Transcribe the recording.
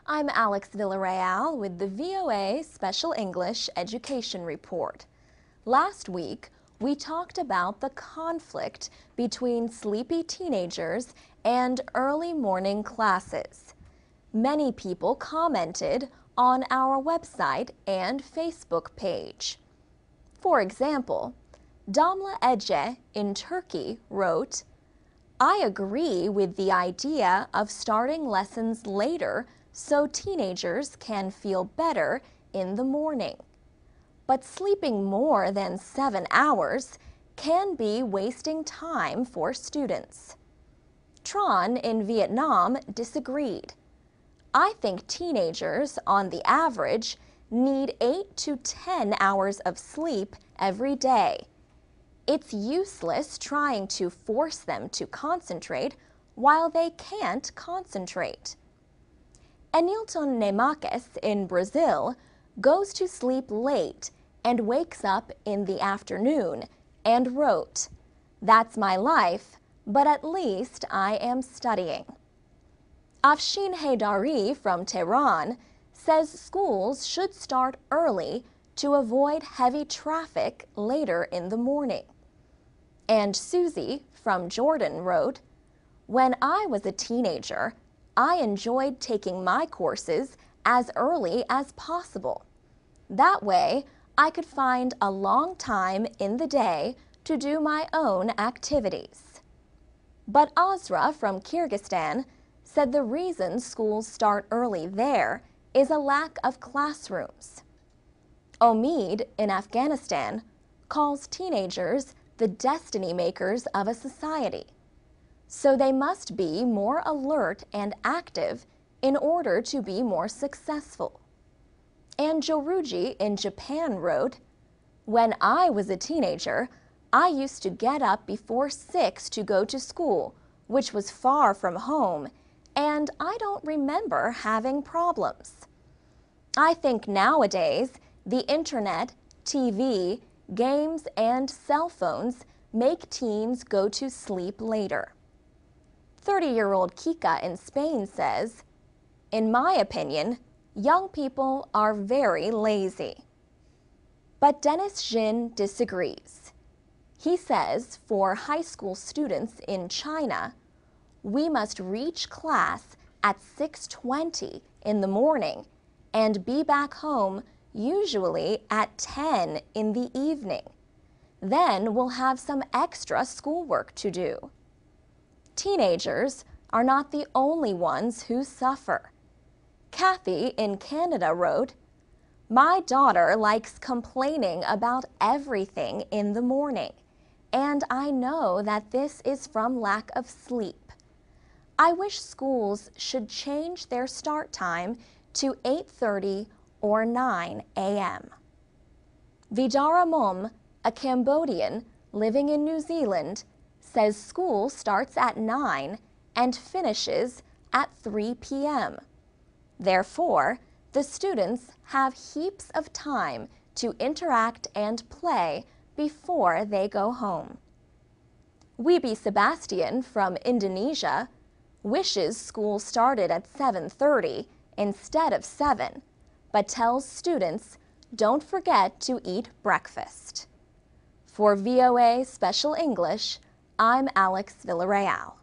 I'm Alex Villarreal with the VOA Special English Education Report. Last week, we talked about the conflict between sleepy teenagers and early morning classes. Many people commented on our website and Facebook page. For example, Damla Ece in Turkey wrote, "I agree with the idea of starting lessons later so teenagers can feel better in the morning. But sleeping more than 7 hours can be wasting time for students." Tron in Vietnam disagreed. "I think teenagers, on the average, need 8 to 10 hours of sleep every day. It's useless trying to force them to concentrate while they can't concentrate." Enilton Nemakes in Brazil goes to sleep late and wakes up in the afternoon and wrote, "That's my life, but at least I am studying." Afshin Haydari from Tehran says schools should start early to avoid heavy traffic later in the morning. And Susie from Jordan wrote, "When I was a teenager, I enjoyed taking my courses as early as possible. That way, I could find a long time in the day to do my own activities." But Azra from Kyrgyzstan said the reason schools start early there is a lack of classrooms. Omid in Afghanistan calls teenagers the destiny makers of a society. So they must be more alert and active in order to be more successful. And Joruji in Japan wrote, "When I was a teenager, I used to get up before 6 to go to school, which was far from home, and I don't remember having problems. I think nowadays the internet, TV, games, and cell phones make teens go to sleep later." 30-year-old Kika in Spain says, "In my opinion, young people are very lazy." But Dennis Jin disagrees. He says for high school students in China, we must reach class at 6:20 in the morning and be back home usually at 10 in the evening. Then we'll have some extra schoolwork to do. Teenagers are not the only ones who suffer. Kathy in Canada wrote, "My daughter likes complaining about everything in the morning, and I know that this is from lack of sleep. I wish schools should change their start time to 8:30 or 9 a.m. Vidara Mom, a Cambodian living in New Zealand, says school starts at 9 and finishes at 3 p.m. Therefore, the students have heaps of time to interact and play before they go home. Wibi Sebastian from Indonesia wishes school started at 7:30 instead of 7, but tells students don't forget to eat breakfast. For VOA Special English, I'm Alex Villarreal.